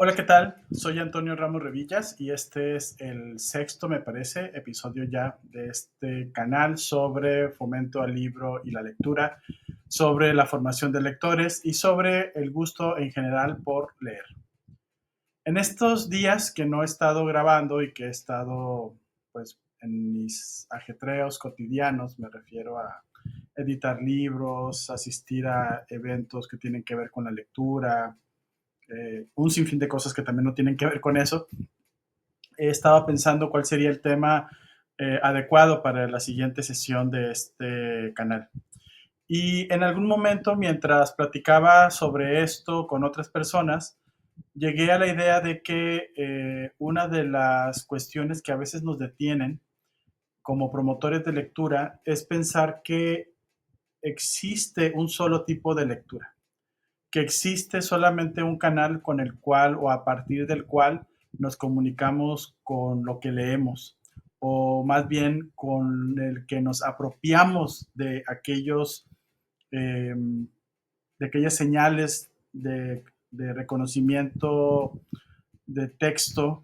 Hola, ¿qué tal? Soy Antonio Ramos Revillas y este es el sexto, me parece, episodio ya de este canal sobre fomento al libro y la lectura, sobre la formación de lectores y sobre el gusto en general por leer. En estos días que no he estado grabando y que he estado pues en mis ajetreos cotidianos, me refiero a editar libros, asistir a eventos que tienen que ver con la lectura, un sinfín de cosas que también no tienen que ver con eso. Estaba pensando cuál sería el tema adecuado para la siguiente sesión de este canal. Y en algún momento, mientras platicaba sobre esto con otras personas, llegué a la idea de que una de las cuestiones que a veces nos detienen como promotores de lectura es pensar que existe un solo tipo de lectura, que existe solamente un canal con el cual o a partir del cual nos comunicamos con lo que leemos, o más bien con el que nos apropiamos eh, de aquellas señales de reconocimiento de texto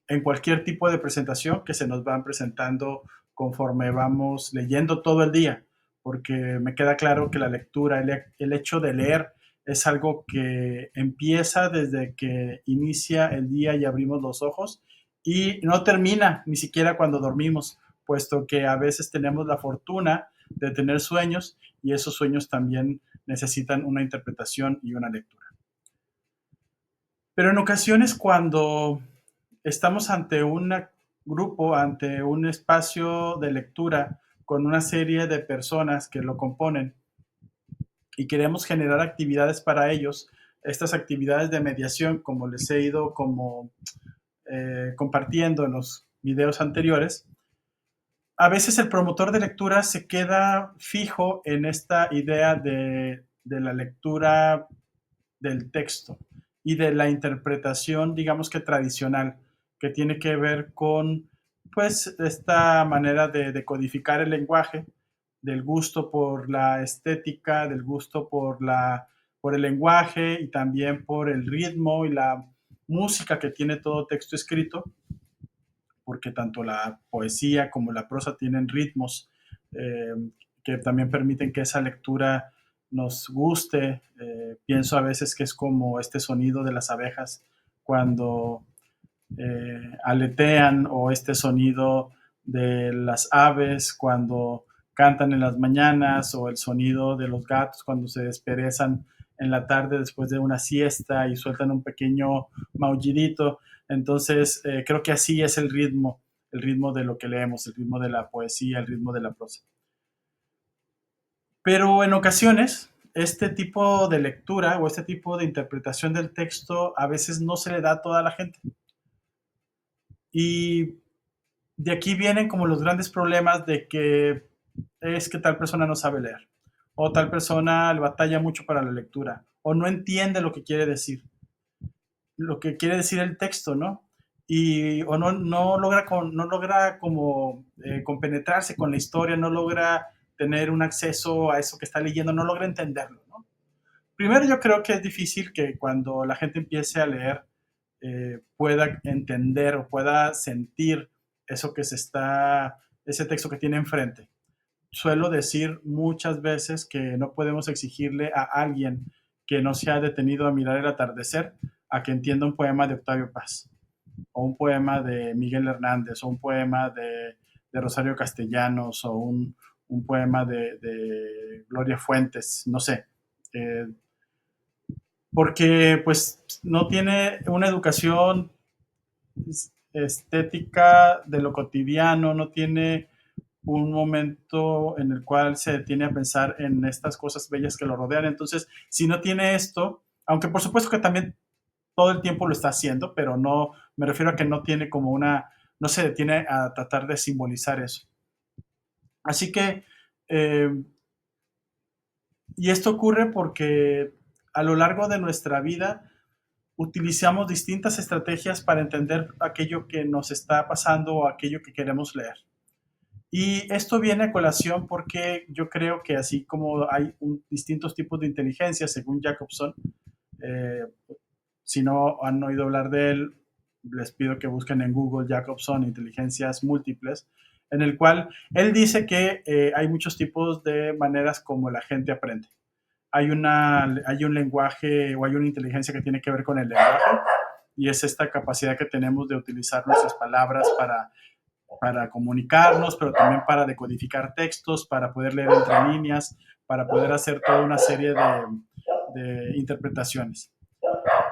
en cualquier tipo de presentación que se nos van presentando conforme vamos leyendo todo el día, porque me queda claro que la lectura, el hecho de leer, es algo que empieza desde que inicia el día y abrimos los ojos y no termina ni siquiera cuando dormimos, puesto que a veces tenemos la fortuna de tener sueños y esos sueños también necesitan una interpretación y una lectura. Pero en ocasiones cuando estamos ante un grupo, ante un espacio de lectura con una serie de personas que lo componen y queremos generar actividades para ellos, estas actividades de mediación, como les he ido compartiendo en los videos anteriores, a veces el promotor de lectura se queda fijo en esta idea de la lectura del texto y de la interpretación, digamos que tradicional, que tiene que ver con, pues, esta manera de codificar el lenguaje, del gusto por la estética, del gusto por el lenguaje y también por el ritmo y la música que tiene todo texto escrito, porque tanto la poesía como la prosa tienen ritmos eh, que también permiten que esa lectura nos guste. Pienso a veces que es como este sonido de las abejas cuando aletean, o este sonido de las aves cuando cantan en las mañanas, o el sonido de los gatos cuando se desperezan en la tarde después de una siesta y sueltan un pequeño maullidito. Entonces, creo que así es el ritmo de lo que leemos, el ritmo de la poesía, el ritmo de la prosa. Pero en ocasiones, este tipo de lectura o este tipo de interpretación del texto a veces no se le da a toda la gente. Y de aquí vienen como los grandes problemas de que es que tal persona no sabe leer, o tal persona le batalla mucho para la lectura, o no entiende lo que quiere decir el texto, ¿no? Y, o no logra como compenetrarse con la historia, no logra tener un acceso a eso que está leyendo, no logra entenderlo, ¿no? Primero, yo creo que es difícil que cuando la gente empiece a leer pueda entender o pueda sentir eso ese texto que tiene enfrente. Suelo decir muchas veces que no podemos exigirle a alguien que no se ha detenido a mirar el atardecer a que entienda un poema de Octavio Paz, o un poema de Miguel Hernández, o un poema de Rosario Castellanos, o un poema de Gloria Fuentes, no sé. Eh, Porque pues no tiene una educación estética de lo cotidiano, no tiene un momento en el cual se detiene a pensar en estas cosas bellas que lo rodean. Entonces, si no tiene esto, aunque por supuesto que también todo el tiempo lo está haciendo, pero no, me refiero a que no tiene como no se detiene a tratar de simbolizar eso. Así que, eh, y esto ocurre porque a lo largo de nuestra vida utilizamos distintas estrategias para entender aquello que nos está pasando o aquello que queremos leer. Y esto viene a colación porque yo creo que así como hay distintos tipos de inteligencia, según Jacobson, eh, Si no han oído hablar de él, les pido que busquen en Google Jacobson Inteligencias Múltiples, en el cual él dice que hay muchos tipos de maneras como la gente aprende. Hay un lenguaje o hay una inteligencia que tiene que ver con el lenguaje, y es esta capacidad que tenemos de utilizar nuestras palabras para comunicarnos, pero también para decodificar textos, para poder leer entre líneas, para poder hacer toda una serie de interpretaciones.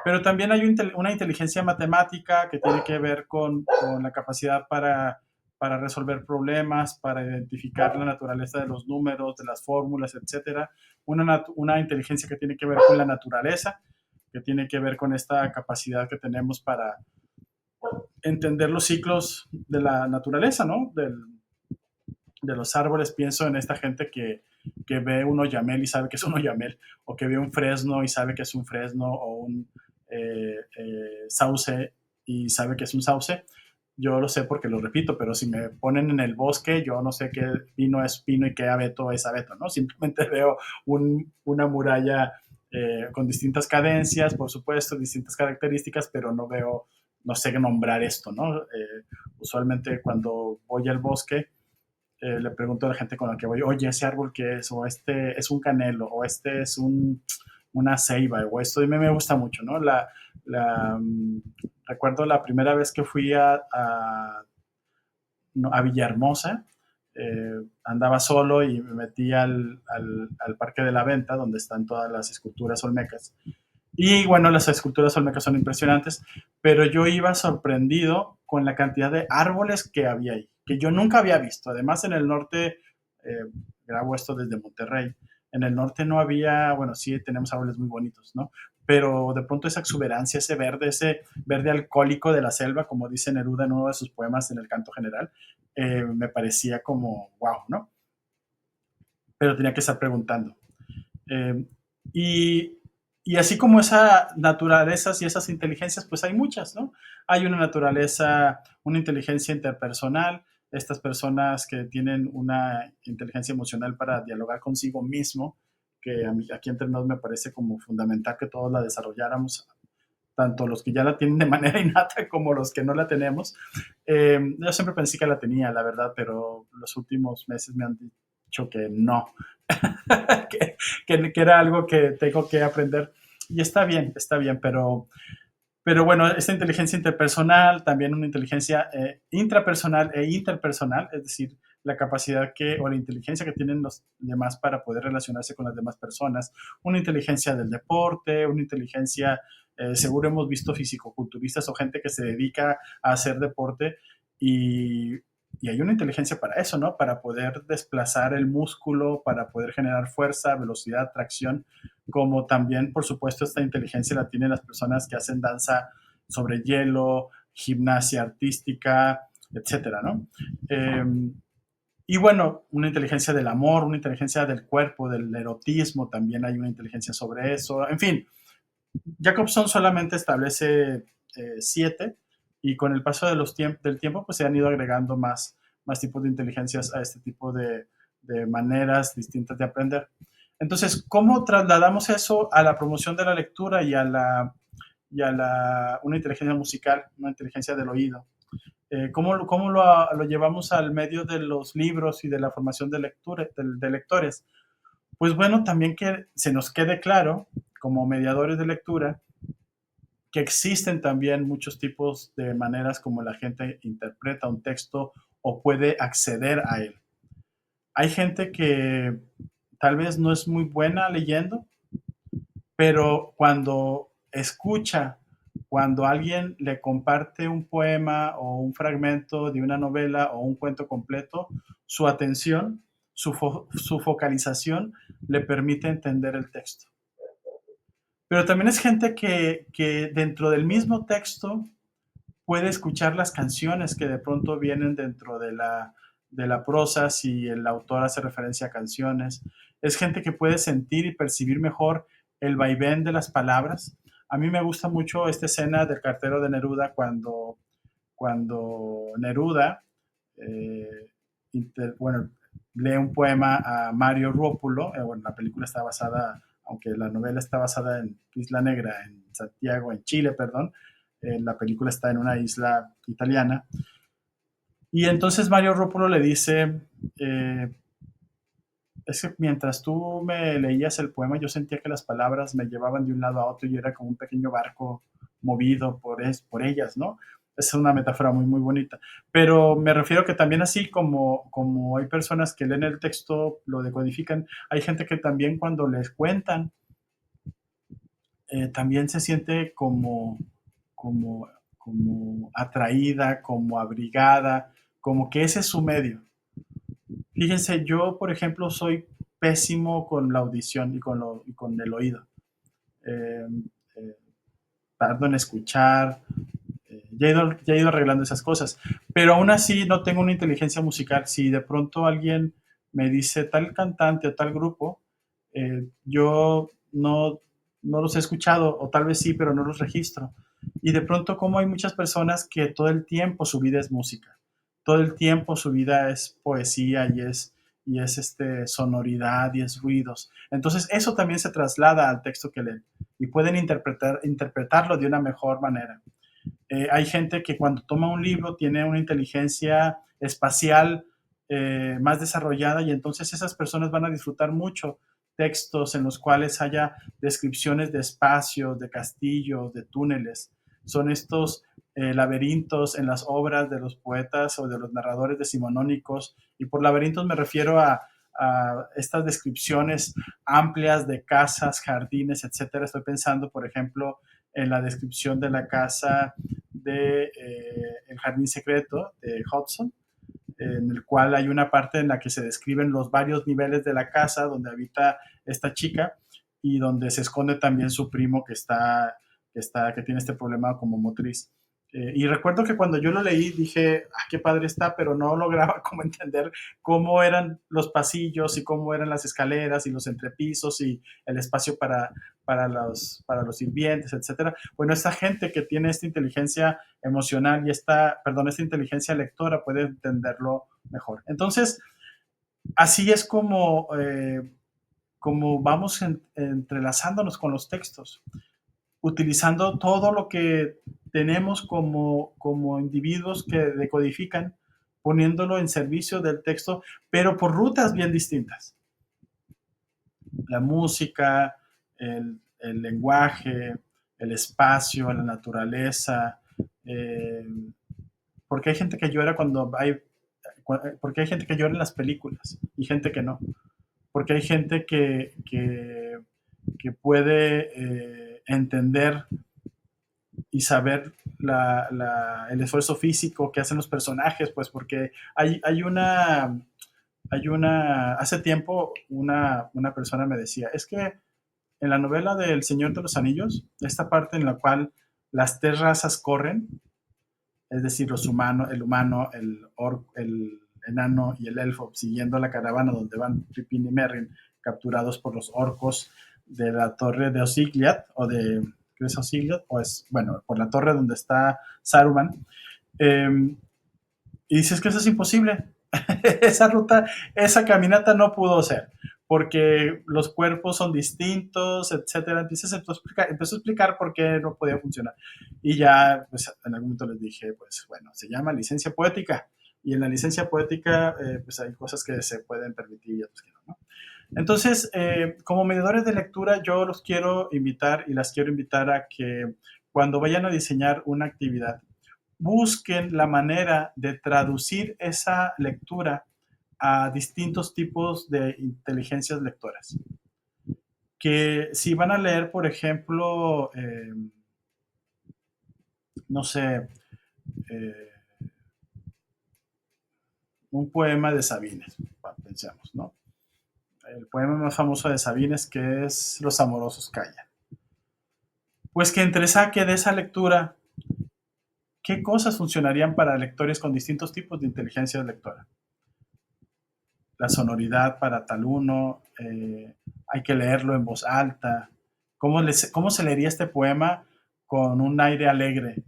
Pero también hay una inteligencia matemática que tiene que ver con la capacidad para resolver problemas, para identificar la naturaleza de los números, de las fórmulas, etcétera. Una inteligencia que tiene que ver con la naturaleza, que tiene que ver con esta capacidad que tenemos para entender los ciclos de la naturaleza, ¿no? De los árboles. Pienso en esta gente que ve un oyamel y sabe que es un oyamel, o que ve un fresno y sabe que es un fresno, o un sauce y sabe que es un sauce. Yo lo sé porque lo repito, pero si me ponen en el bosque, yo no sé qué pino es pino y qué abeto es abeto, ¿no? Simplemente veo una muralla con distintas cadencias, por supuesto, distintas características, pero no sé nombrar esto, ¿no? Usualmente cuando voy al bosque, le pregunto a la gente con la que voy, oye, ese árbol qué es, o este es un canelo, o este es una ceiba, o esto, y me gusta mucho, ¿no? La, um, Recuerdo la primera vez que fui a Villahermosa, andaba solo y me metí al Parque de la Venta, donde están todas las esculturas olmecas. Y bueno, las esculturas olmecas son impresionantes, pero yo iba sorprendido con la cantidad de árboles que había ahí, que yo nunca había visto. Además, en el norte, eh, grabo esto desde Monterrey, en el norte no había, bueno, sí tenemos árboles muy bonitos, ¿no? Pero de pronto esa exuberancia, ese verde alcohólico de la selva, como dice Neruda en uno de sus poemas en el Canto General, me parecía como, wow, ¿no? Pero tenía que estar preguntando. Eh, y, y así como esas naturalezas y esas inteligencias, pues hay muchas, ¿no? Hay una naturaleza, una inteligencia interpersonal, estas personas que tienen una inteligencia emocional para dialogar consigo mismo, que a mí, aquí entre nos me parece como fundamental que todos la desarrolláramos, tanto los que ya la tienen de manera innata como los que no la tenemos. Yo siempre pensé que la tenía, la verdad, pero los últimos meses me han dicho que no, que era algo que tengo que aprender. Y está bien, pero bueno, esta inteligencia interpersonal, también una inteligencia intrapersonal e interpersonal, es decir, la capacidad o la inteligencia que tienen los demás para poder relacionarse con las demás personas, una inteligencia del deporte, una inteligencia, seguro hemos visto fisicoculturistas o gente que se dedica a hacer deporte y, y hay una inteligencia para eso, ¿no? Para poder desplazar el músculo, para poder generar fuerza, velocidad, tracción, como también, por supuesto, esta inteligencia la tienen las personas que hacen danza sobre hielo, gimnasia artística, etcétera, ¿no? Eh, y bueno, una inteligencia del amor, una inteligencia del cuerpo, del erotismo, también hay una inteligencia sobre eso. En fin, Jacobson solamente establece 7 y con el paso del tiempo pues se han ido agregando más tipos de inteligencias a este tipo de maneras distintas de aprender. Entonces, ¿cómo trasladamos eso a la promoción de la lectura una inteligencia musical, una inteligencia del oído? ¿Cómo lo llevamos al medio de los libros y de la formación de lectores? Pues bueno, también que se nos quede claro, como mediadores de lectura, que existen también muchos tipos de maneras como la gente interpreta un texto o puede acceder a él. Hay gente que tal vez no es muy buena leyendo, pero cuando alguien le comparte un poema o un fragmento de una novela o un cuento completo, su atención, su focalización le permite entender el texto. Pero también es gente que dentro del mismo texto puede escuchar las canciones que de pronto vienen dentro de la prosa si el autor hace referencia a canciones. Es gente que puede sentir y percibir mejor el vaivén de las palabras. A mí me gusta mucho esta escena del cartero de Neruda cuando Neruda, eh, bueno, lee un poema a Mario Rómulo. Bueno, la película está basada, aunque la novela está basada en Isla Negra, Santiago, en Chile, perdón. La película está en una isla italiana. Y entonces Mario Rúpulo le dice, eh, es que mientras tú me leías el poema, yo sentía que las palabras me llevaban de un lado a otro y era como un pequeño barco movido por ellas, ¿no? Es una metáfora muy, muy bonita. Pero me refiero que también así como hay personas que leen el texto, lo decodifican, hay gente que también cuando les cuentan, también se siente como, como atraída, como abrigada, como que ese es su medio. Fíjense, yo, por ejemplo, soy pésimo con la audición y con el oído. Eh, eh, Tardo en escuchar, ya he ido arreglando esas cosas, pero aún así no tengo una inteligencia musical. Si de pronto alguien me dice tal cantante o tal grupo, yo no los he escuchado, o tal vez sí, pero no los registro. Y de pronto como hay muchas personas que todo el tiempo su vida es música, todo el tiempo su vida es poesía y es sonoridad y es ruidos. Entonces eso también se traslada al texto que leen y pueden interpretarlo de una mejor manera. Hay gente que cuando toma un libro tiene una inteligencia espacial más desarrollada y entonces esas personas van a disfrutar mucho textos en los cuales haya descripciones de espacios, de castillos, de túneles. Son estos laberintos en las obras de los poetas o de los narradores decimonónicos, y por laberintos me refiero a estas descripciones amplias de casas, jardines, etcétera. Estoy pensando, por ejemplo, en la descripción de la casa de El Jardín Secreto de Hudson, en el cual hay una parte en la que se describen los varios niveles de la casa donde habita esta chica y donde se esconde también su primo que tiene este problema como motriz. Y recuerdo que cuando yo lo leí dije, ah, qué padre está, pero no lograba como entender cómo eran los pasillos y cómo eran las escaleras y los entrepisos y el espacio para los sirvientes, etcétera. Bueno, esta gente que tiene esta inteligencia emocional y esta inteligencia lectora puede entenderlo mejor. Entonces, así es como vamos entrelazándonos con los textos, utilizando todo lo que tenemos como individuos que decodifican, poniéndolo en servicio del texto, pero por rutas bien distintas. La música, el lenguaje, el espacio, la naturaleza, eh, porque hay gente que llora porque hay gente que llora en las películas y gente que no, porque hay gente que puede entender y saber el esfuerzo físico que hacen los personajes, pues porque hace tiempo una persona me decía, es que en la novela del Señor de los Anillos, esta parte en la cual las tres razas corren, es decir, los humanos, el humano, el enano y el elfo, siguiendo la caravana donde van Pippin y Merry, capturados por los orcos de la torre de Osgiliath, o de, ¿qué es Osgiliath? O es, bueno, por la torre donde está Saruman. Y dices que eso es imposible. Esa ruta, esa caminata no pudo ser, porque los cuerpos son distintos, etcétera. Entonces empezó a explicar por qué no podía funcionar. Y ya, pues, en algún momento les dije, pues, bueno, se llama licencia poética. Y en la licencia poética, pues, hay cosas que se pueden permitir y otras que no, ¿no? Entonces, como mediadores de lectura, yo los quiero invitar y las quiero invitar a que cuando vayan a diseñar una actividad, busquen la manera de traducir esa lectura a distintos tipos de inteligencias lectoras. Que si van a leer, por ejemplo, no sé, eh, un poema de Sabines, pensemos, ¿no? El poema más famoso de Sabines, que es Los amorosos callan. Pues que entresaque de esa lectura qué cosas funcionarían para lectores con distintos tipos de inteligencia lectora. La sonoridad para tal uno, hay que leerlo en voz alta. ¿Cómo se leería este poema con un aire alegre?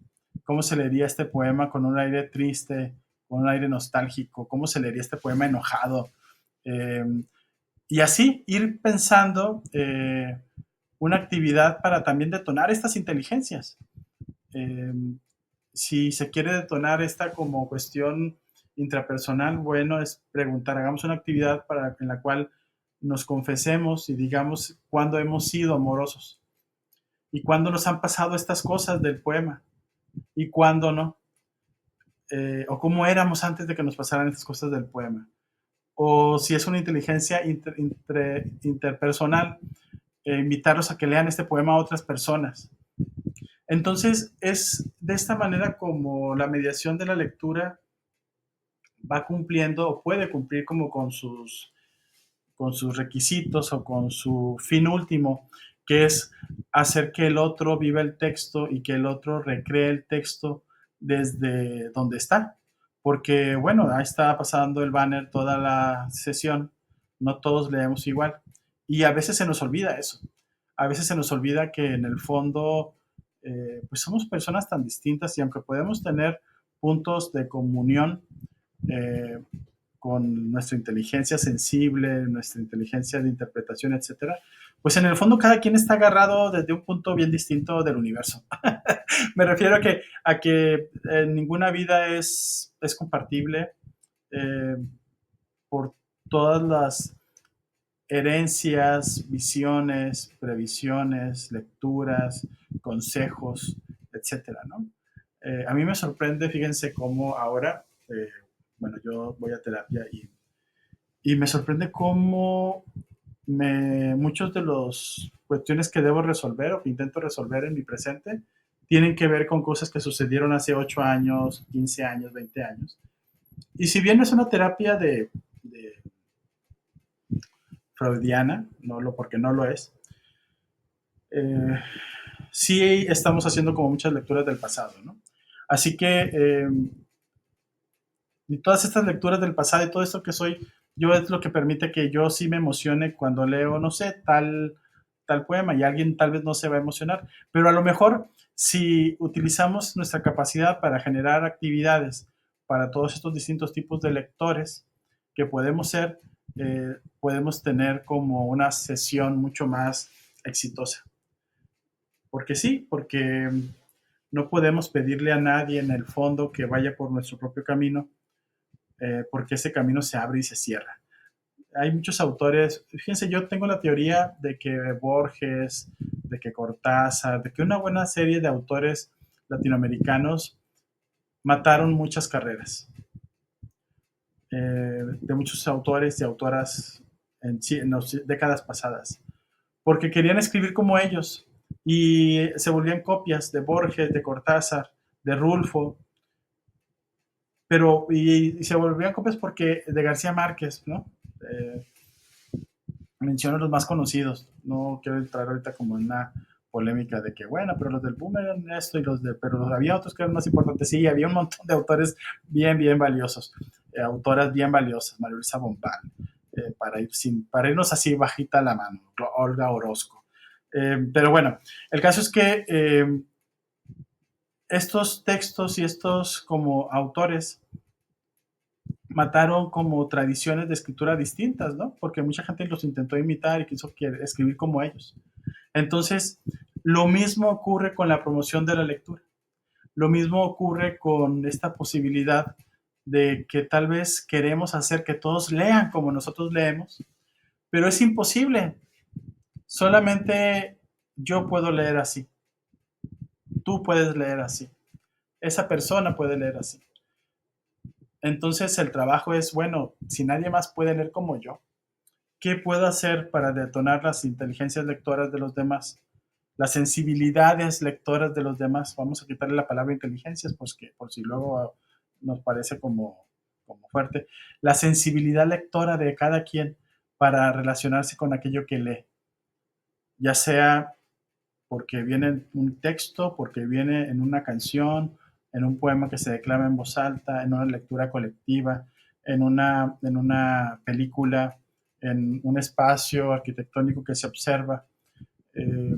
¿Cómo se leería este poema con un aire triste, con un aire nostálgico? ¿Cómo se leería este poema enojado? Y así ir pensando una actividad para también detonar estas inteligencias. Eh, si se quiere detonar esta como cuestión intrapersonal, bueno, es preguntar, hagamos una actividad en la cual nos confesemos y digamos cuándo hemos sido amorosos y cuándo nos han pasado estas cosas del poema y cuándo no, o cómo éramos antes de que nos pasaran estas cosas del poema. O si es una inteligencia interpersonal, invitarlos a que lean este poema a otras personas. Entonces, es de esta manera como la mediación de la lectura va cumpliendo o puede cumplir como con sus requisitos o con su fin último, que es hacer que el otro viva el texto y que el otro recree el texto desde donde está. Porque, bueno, ahí está pasando el banner toda la sesión, no todos leemos igual. Y a veces se nos olvida eso. A veces se nos olvida que en el fondo, pues somos personas tan distintas y aunque podemos tener puntos de comunión, eh, con nuestra inteligencia sensible, nuestra inteligencia de interpretación, etcétera, pues en el fondo cada quien está agarrado desde un punto bien distinto del universo. Me refiero a que ninguna vida es compartible eh, por todas las herencias, visiones, previsiones, lecturas, consejos, etcétera, ¿no? A mí me sorprende, fíjense cómo ahora, bueno, yo voy a terapia y me sorprende cómo muchos de los cuestiones que debo resolver o que intento resolver en mi presente tienen que ver con cosas que sucedieron hace 8 años, 15 años, 20 años. Y si bien no es una terapia de freudiana, porque no lo es, eh, sí estamos haciendo como muchas lecturas del pasado, ¿no? Así que y todas estas lecturas del pasado y todo esto que soy yo es lo que permite que yo sí me emocione cuando leo, no sé, tal poema y alguien tal vez no se va a emocionar, pero a lo mejor si utilizamos nuestra capacidad para generar actividades para todos estos distintos tipos de lectores que podemos ser, podemos tener como una sesión mucho más exitosa. Porque sí, porque no podemos pedirle a nadie en el fondo que vaya por nuestro propio camino, porque ese camino se abre y se cierra. Hay muchos autores, fíjense, yo tengo la teoría de que Borges, de que Cortázar, de que una buena serie de autores latinoamericanos mataron muchas carreras, de muchos autores y autoras en las décadas pasadas, porque querían escribir como ellos y se volvían copias de Borges, de Cortázar, de Rulfo, pero y se volvían copias porque de García Márquez, ¿no? Eh, Menciono los más conocidos. No quiero entrar ahorita como en una polémica de que, bueno, pero los del boom eran esto y pero había otros que eran más importantes. Sí, había un montón de autores bien, bien valiosos, autoras bien valiosas, María Luisa Bombal, para irnos así bajita la mano, Olga Orozco. Pero bueno, el caso es que estos textos y estos como autores mataron como tradiciones de escritura distintas, ¿no? Porque mucha gente los intentó imitar y quiso escribir como ellos. Entonces, lo mismo ocurre con la promoción de la lectura. Lo mismo ocurre con esta posibilidad de que tal vez queremos hacer que todos lean como nosotros leemos, pero es imposible. Solamente yo puedo leer así. Tú puedes leer así. Esa persona puede leer así. Entonces el trabajo es, bueno, si nadie más puede leer como yo, ¿qué puedo hacer para detonar las inteligencias lectoras de los demás? Las sensibilidades lectoras de los demás. Vamos a quitarle la palabra inteligencias, pues que, por si luego nos parece como fuerte. La sensibilidad lectora de cada quien para relacionarse con aquello que lee. Ya sea porque viene en un texto, porque viene en una canción, en un poema que se declama en voz alta, en una lectura colectiva, en una película, en un espacio arquitectónico que se observa. Eh,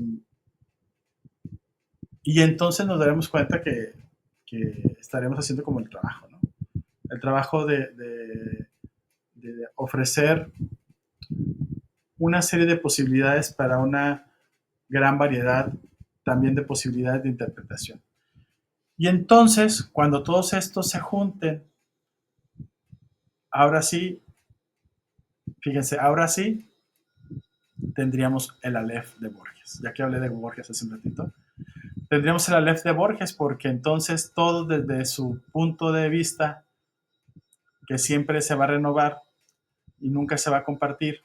y entonces nos daremos cuenta que estaremos haciendo como el trabajo, ¿no? El trabajo de ofrecer una serie de posibilidades para una gran variedad también de posibilidades de interpretación. Y entonces, cuando todos estos se junten, ahora sí, fíjense, ahora sí tendríamos el Aleph de Borges. Ya que hablé de Borges hace un ratito, tendríamos el Aleph de Borges porque entonces todo desde su punto de vista, que siempre se va a renovar y nunca se va a compartir,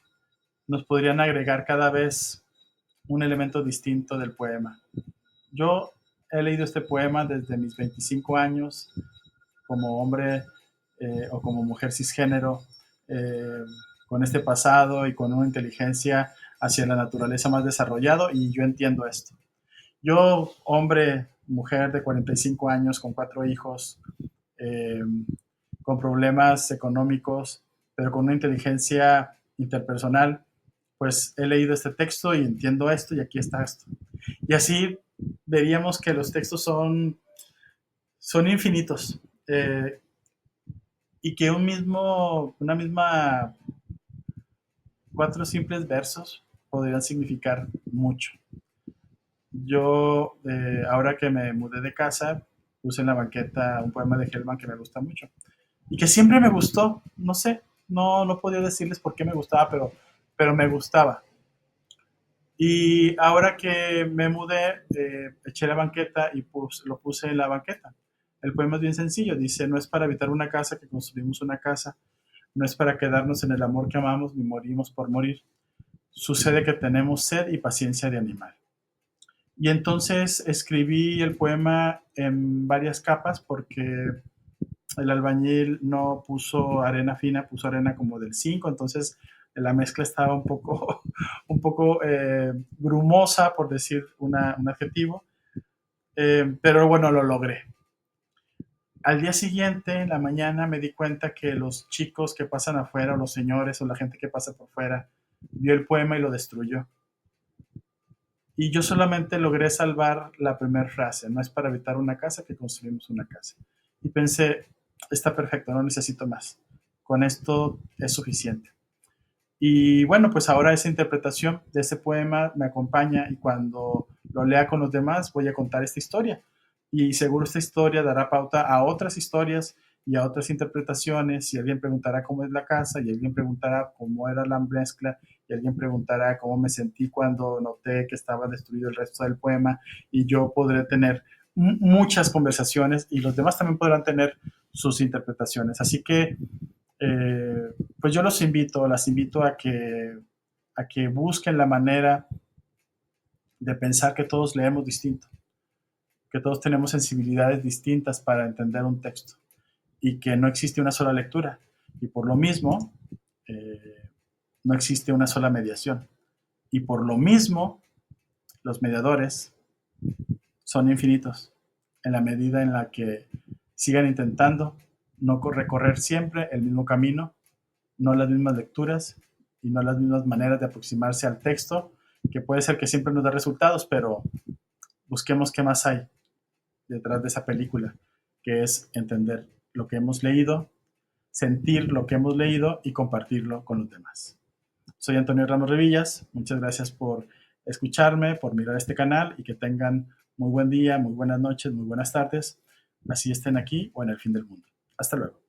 nos podrían agregar cada vez un elemento distinto del poema. Yo he leído este poema desde mis 25 años como hombre o como mujer cisgénero, eh, con este pasado y con una inteligencia hacia la naturaleza más desarrollado, y yo entiendo esto. Yo, hombre, mujer de 45 años, con 4 hijos, eh, con problemas económicos, pero con una inteligencia interpersonal, pues he leído este texto y entiendo esto y aquí está esto. Y así veríamos que los textos son infinitos, y que una misma, 4 simples versos podrían significar mucho. Yo, ahora que me mudé de casa, puse en la banqueta un poema de Hellman que me gusta mucho y que siempre me gustó. No sé, no podía decirles por qué me gustaba, pero me gustaba. Y ahora que me mudé, eché la banqueta y lo puse en la banqueta. El poema es bien sencillo, dice: no es para habitar una casa que construimos una casa, no es para quedarnos en el amor que amamos, ni morimos por morir. Sucede que tenemos sed y paciencia de animal. Y entonces escribí el poema en varias capas porque el albañil no puso arena fina, puso arena como del 5, entonces la mezcla estaba un poco grumosa, por decir un adjetivo, pero bueno, lo logré. Al día siguiente, en la mañana, me di cuenta que los chicos que pasan afuera, o los señores, o la gente que pasa por fuera, vio el poema y lo destruyó. Y yo solamente logré salvar la primera frase: no es para habitar una casa que construimos una casa. Y pensé, está perfecto, no necesito más. Con esto es suficiente. Y bueno, pues ahora esa interpretación de ese poema me acompaña, y cuando lo lea con los demás voy a contar esta historia. Y seguro esta historia dará pauta a otras historias y a otras interpretaciones, y alguien preguntará cómo es la casa, y alguien preguntará cómo era la mezcla, y alguien preguntará cómo me sentí cuando noté que estaba destruido el resto del poema, y yo podré tener muchas conversaciones y los demás también podrán tener sus interpretaciones. Así que pues yo las invito a que busquen la manera de pensar que todos leemos distinto, que todos tenemos sensibilidades distintas para entender un texto, y que no existe una sola lectura, y por lo mismo no existe una sola mediación, y por lo mismo los mediadores son infinitos en la medida en la que sigan intentando no recorrer siempre el mismo camino, no las mismas lecturas y no las mismas maneras de aproximarse al texto, que puede ser que siempre nos da resultados, pero busquemos qué más hay detrás de esa película, que es entender lo que hemos leído, sentir lo que hemos leído y compartirlo con los demás. Soy Antonio Ramos Revillas, muchas gracias por escucharme, por mirar este canal, y que tengan muy buen día, muy buenas noches, muy buenas tardes, así estén aquí o en el fin del mundo. Hasta luego.